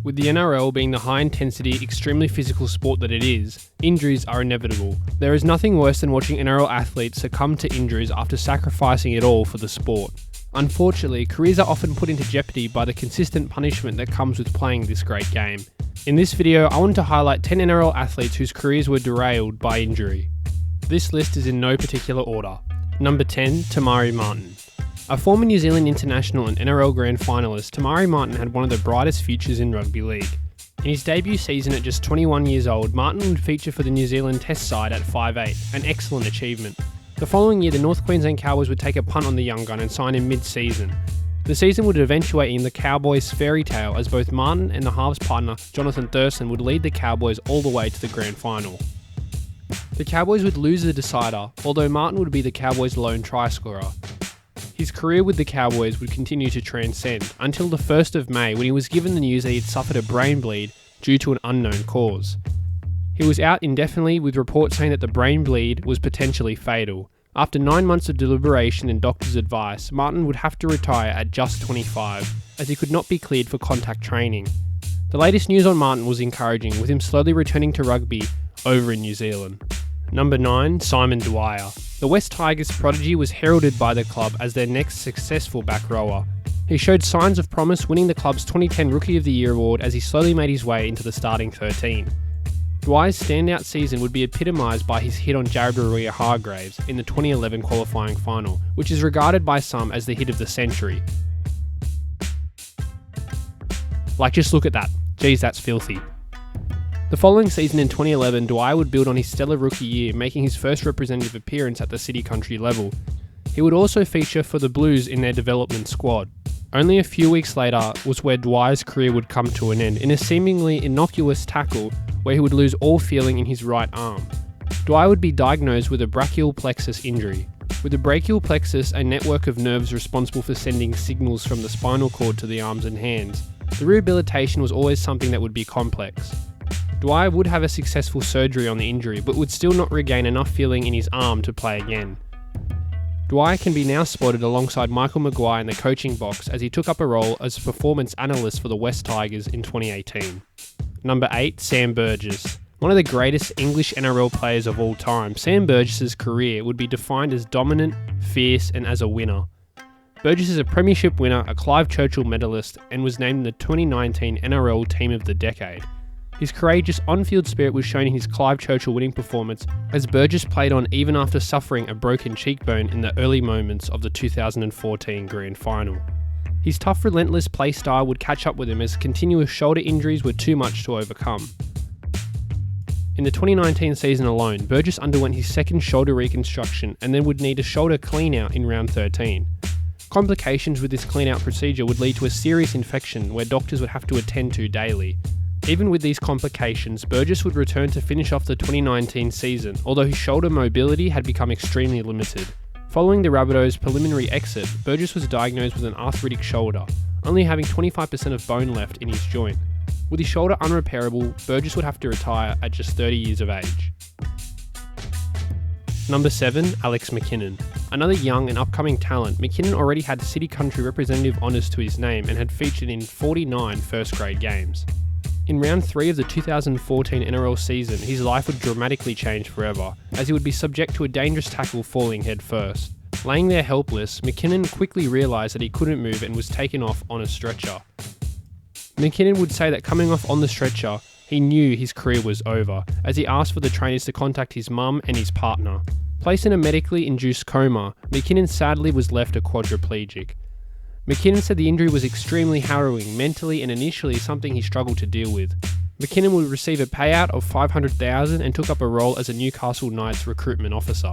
With the NRL being the high-intensity, extremely physical sport that it is, injuries are inevitable. There is nothing worse than watching NRL athletes succumb to injuries after sacrificing it all for the sport. Unfortunately, careers are often put into jeopardy by the consistent punishment that comes with playing this great game. In this video, I want to highlight 10 NRL athletes whose careers were derailed by injury. This list is in no particular order. Number 10, Tamari Martin. A former New Zealand international and NRL grand finalist, Tamari Martin had one of the brightest futures in rugby league. In his debut season at just 21 years old, Martin would feature for the New Zealand Test side at 5'8", an excellent achievement. The following year, the North Queensland Cowboys would take a punt on the young gun and sign him mid-season. The season would eventuate in the Cowboys' fairy tale as both Martin and the halves partner Jonathan Thurston would lead the Cowboys all the way to the grand final. The Cowboys would lose the decider, although Martin would be the Cowboys' lone try scorer. His career with the Cowboys would continue to transcend until the 1st of May when he was given the news that he had suffered a brain bleed due to an unknown cause. He was out indefinitely with reports saying that the brain bleed was potentially fatal. After 9 months of deliberation and doctor's advice, Martin would have to retire at just 25 as he could not be cleared for contact training. The latest news on Martin was encouraging, with him slowly returning to rugby over in New Zealand. Number 9, Simon Dwyer. The West Tigers prodigy was heralded by the club as their next successful back rower. He showed signs of promise, winning the club's 2010 Rookie of the Year award as he slowly made his way into the starting 13. Dwyer's standout season would be epitomised by his hit on Jared Waerea-Hargreaves in the 2011 qualifying final, which is regarded by some as the hit of the century. Like, just look at that. Geez, that's filthy. The following season in 2011, Dwyer would build on his stellar rookie year, making his first representative appearance at the City Country level. He would also feature for the Blues in their development squad. Only a few weeks later was where Dwyer's career would come to an end, in a seemingly innocuous tackle where he would lose all feeling in his right arm. Dwyer would be diagnosed with a brachial plexus injury. With the brachial plexus, a network of nerves responsible for sending signals from the spinal cord to the arms and hands, the rehabilitation was always something that would be complex. Dwyer would have a successful surgery on the injury, but would still not regain enough feeling in his arm to play again. Dwyer can be now spotted alongside Michael Maguire in the coaching box as he took up a role as a performance analyst for the West Tigers in 2018. Number 8, Sam Burgess. One of the greatest English NRL players of all time, Sam Burgess's career would be defined as dominant, fierce, and as a winner. Burgess is a premiership winner, a Clive Churchill medalist, and was named the 2019 NRL Team of the Decade. His courageous on-field spirit was shown in his Clive Churchill winning performance as Burgess played on even after suffering a broken cheekbone in the early moments of the 2014 Grand Final. His tough, relentless play style would catch up with him as continuous shoulder injuries were too much to overcome. In the 2019 season alone, Burgess underwent his second shoulder reconstruction and then would need a shoulder clean-out in round 13. Complications with this clean-out procedure would lead to a serious infection where doctors would have to attend to daily. Even with these complications, Burgess would return to finish off the 2019 season, although his shoulder mobility had become extremely limited. Following the Rabbitohs' preliminary exit, Burgess was diagnosed with an arthritic shoulder, only having 25% of bone left in his joint. With his shoulder unrepairable, Burgess would have to retire at just 30 years of age. Number 7, Alex McKinnon. Another young and upcoming talent, McKinnon already had City Country representative honours to his name and had featured in 49 first-grade games. In round 3 of the 2014 NRL season, his life would dramatically change forever, as he would be subject to a dangerous tackle falling head first. Laying there helpless, McKinnon quickly realised that he couldn't move and was taken off on a stretcher. McKinnon would say that coming off on the stretcher, he knew his career was over, as he asked for the trainers to contact his mum and his partner. Placed in a medically induced coma, McKinnon sadly was left a quadriplegic. McKinnon said the injury was extremely harrowing mentally and initially something he struggled to deal with. McKinnon would receive a payout of $500,000 and took up a role as a Newcastle Knights recruitment officer.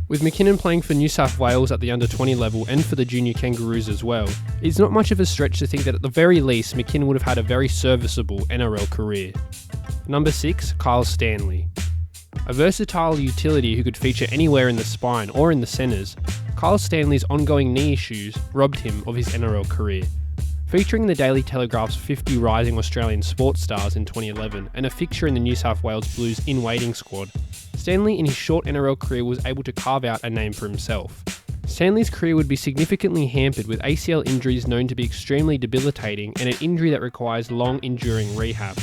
With McKinnon playing for New South Wales at the under-20 level and for the junior Kangaroos as well, it's not much of a stretch to think that at the very least McKinnon would have had a very serviceable NRL career. Number 6, Kyle Stanley. A versatile utility who could feature anywhere in the spine or in the centres, Kyle Stanley's ongoing knee issues robbed him of his NRL career. Featuring the Daily Telegraph's 50 rising Australian sports stars in 2011 and a fixture in the New South Wales Blues in-waiting squad, Stanley in his short NRL career was able to carve out a name for himself. Stanley's career would be significantly hampered with ACL injuries known to be extremely debilitating and an injury that requires long enduring rehab.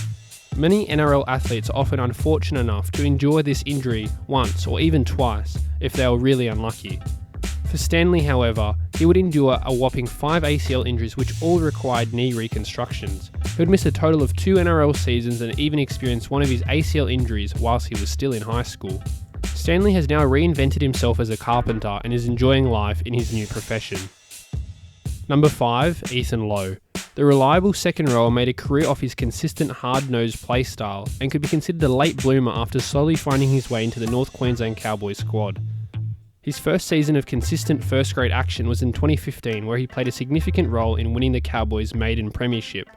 Many NRL athletes are often unfortunate enough to endure this injury once or even twice if they are really unlucky. For Stanley, however, he would endure a whopping 5 ACL injuries which all required knee reconstructions. He would miss a total of 2 NRL seasons and even experience one of his ACL injuries whilst he was still in high school. Stanley has now reinvented himself as a carpenter and is enjoying life in his new profession. Number 5, Ethan Lowe. The reliable second rower made a career off his consistent hard-nosed play style and could be considered a late bloomer after slowly finding his way into the North Queensland Cowboys squad. His first season of consistent first-grade action was in 2015, where he played a significant role in winning the Cowboys' maiden premiership.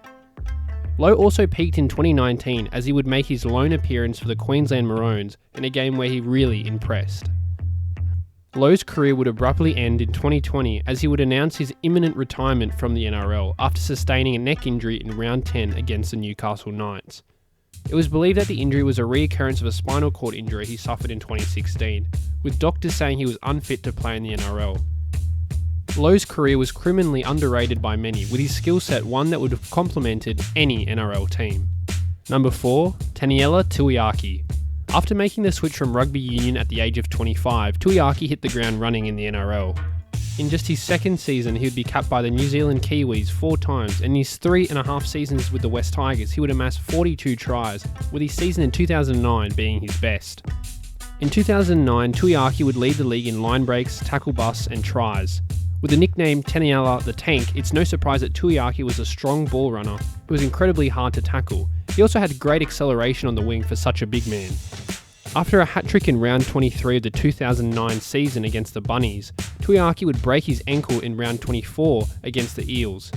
Lowe also peaked in 2019 as he would make his lone appearance for the Queensland Maroons in a game where he really impressed. Lowe's career would abruptly end in 2020 as he would announce his imminent retirement from the NRL after sustaining a neck injury in round 10 against the Newcastle Knights. It was believed that the injury was a reoccurrence of a spinal cord injury he suffered in 2016, with doctors saying he was unfit to play in the NRL. Lowe's career was criminally underrated by many, with his skill set one that would have complemented any NRL team. Number 4, Taniela Tuiaki. After making the switch from rugby union at the age of 25, Tuiaki hit the ground running in the NRL. In just his second season, he would be capped by the New Zealand Kiwis 4 times, and in his 3.5 seasons with the West Tigers, he would amass 42 tries, with his season in 2009 being his best. In 2009, Tuiaki would lead the league in line breaks, tackle busts, and tries. With the nickname Taniela the Tank, it's no surprise that Tuiaki was a strong ball runner who was incredibly hard to tackle. He also had great acceleration on the wing for such a big man. After a hat-trick in round 23 of the 2009 season against the Bunnies, Tuiaki would break his ankle in round 24 against the Eels.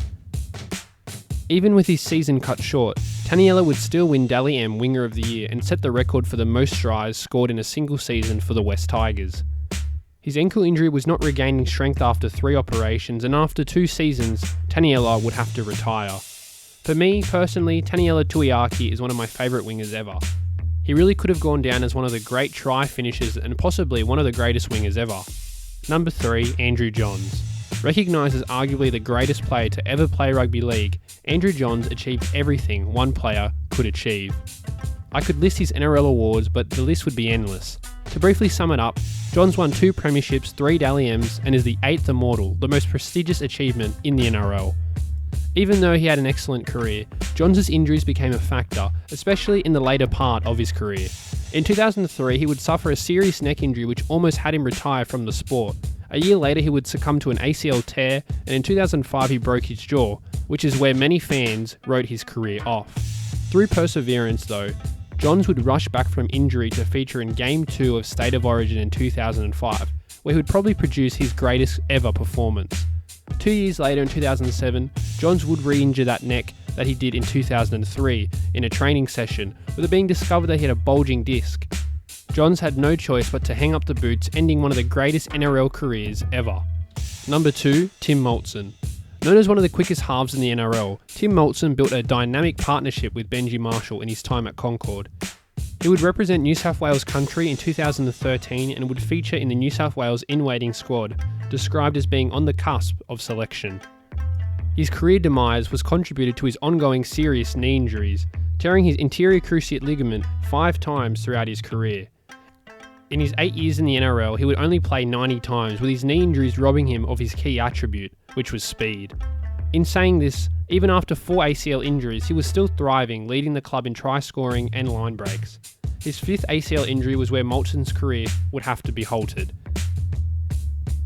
Even with his season cut short, Taniela would still win Dally M Winger of the Year and set the record for the most tries scored in a single season for the West Tigers. His ankle injury was not regaining strength after 3 operations, and after 2 seasons, Taniela would have to retire. For me, personally, Taniela Tuiaki is one of my favourite wingers ever. He really could have gone down as one of the great try finishers and possibly one of the greatest wingers ever. Number 3, Andrew Johns. Recognised as arguably the greatest player to ever play rugby league, Andrew Johns achieved everything one player could achieve. I could list his NRL awards, but the list would be endless. To briefly sum it up, Johns won 2 premierships, 3 Dally M's, and is the 8th Immortal, the most prestigious achievement in the NRL. Even though he had an excellent career, Johns' injuries became a factor, especially in the later part of his career. In 2003, he would suffer a serious neck injury which almost had him retire from the sport. A year later, he would succumb to an ACL tear, and in 2005 he broke his jaw, which is where many fans wrote his career off. Through perseverance though, Johns would rush back from injury to feature in Game 2 of State of Origin in 2005, where he would probably produce his greatest ever performance. 2 years later in 2007, Johns would re-injure that neck that he did in 2003 in a training session, with it being discovered that he had a bulging disc. Johns had no choice but to hang up the boots, ending one of the greatest NRL careers ever. Number 2, Tim Moulton. Known as one of the quickest halves in the NRL, Tim Moulton built a dynamic partnership with Benji Marshall in his time at Concord. He would represent New South Wales country in 2013 and would feature in the New South Wales in-waiting squad, described as being on the cusp of selection. His career demise was contributed to his ongoing serious knee injuries, tearing his anterior cruciate ligament 5 times throughout his career. In his 8 years in the NRL, he would only play 90 times, with his knee injuries robbing him of his key attribute, which was speed. In saying this, even after 4 ACL injuries, he was still thriving, leading the club in try scoring and line breaks. His 5th ACL injury was where Moulton's career would have to be halted.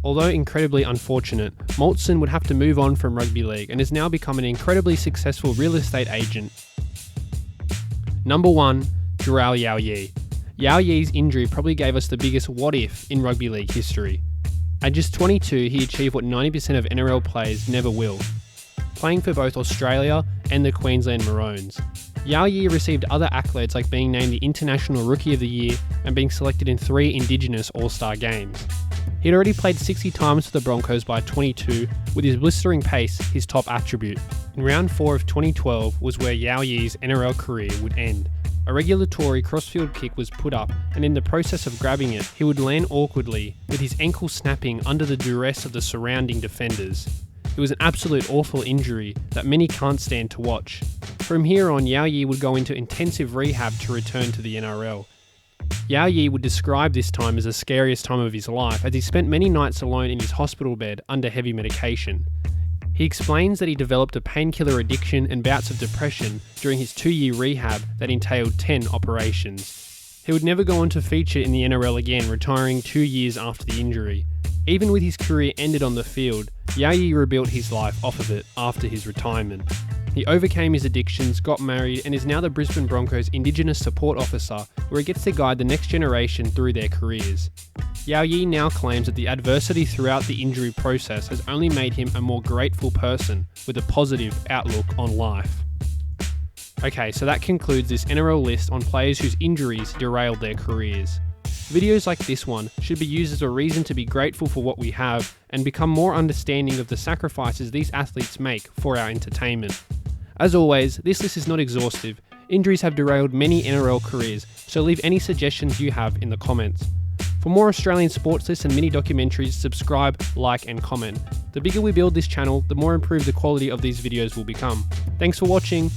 Although incredibly unfortunate, Moulton would have to move on from rugby league and has now become an incredibly successful real estate agent. Number 1, Jharal Yowie. Yao Yi's injury probably gave us the biggest what if in rugby league history. At just 22, he achieved what 90% of NRL players never will, playing for both Australia and the Queensland Maroons. Yao Yi received other accolades like being named the International Rookie of the Year and being selected in 3 Indigenous All-Star games. He'd already played 60 times for the Broncos by 22, with his blistering pace his top attribute. In round 4 of 2012 was where Yao Yi's NRL career would end. a regulatory crossfield kick was put up, and in the process of grabbing it, he would land awkwardly, with his ankle snapping under the duress of the surrounding defenders. It was an absolute awful injury that many can't stand to watch. From here on, Yao Yi would go into intensive rehab to return to the NRL. Yao Yi would describe this time as the scariest time of his life, as he spent many nights alone in his hospital bed under heavy medication. He explains that he developed a painkiller addiction and bouts of depression during his 2-year rehab that entailed 10 operations. He would never go on to feature in the NRL again, retiring 2 years after the injury. Even with his career ended on the field, Yao Yi rebuilt his life off of it after his retirement. He overcame his addictions, got married, and is now the Brisbane Broncos Indigenous Support Officer, where he gets to guide the next generation through their careers. Yao Yi now claims that the adversity throughout the injury process has only made him a more grateful person with a positive outlook on life. Okay, so that concludes this NRL list on players whose injuries derailed their careers. Videos like this one should be used as a reason to be grateful for what we have and become more understanding of the sacrifices these athletes make for our entertainment. As always, this list is not exhaustive. Injuries have derailed many NRL careers, so leave any suggestions you have in the comments. For more Australian sports lists and mini documentaries, subscribe, like and comment. The bigger we build this channel, the more improved the quality of these videos will become. Thanks for watching.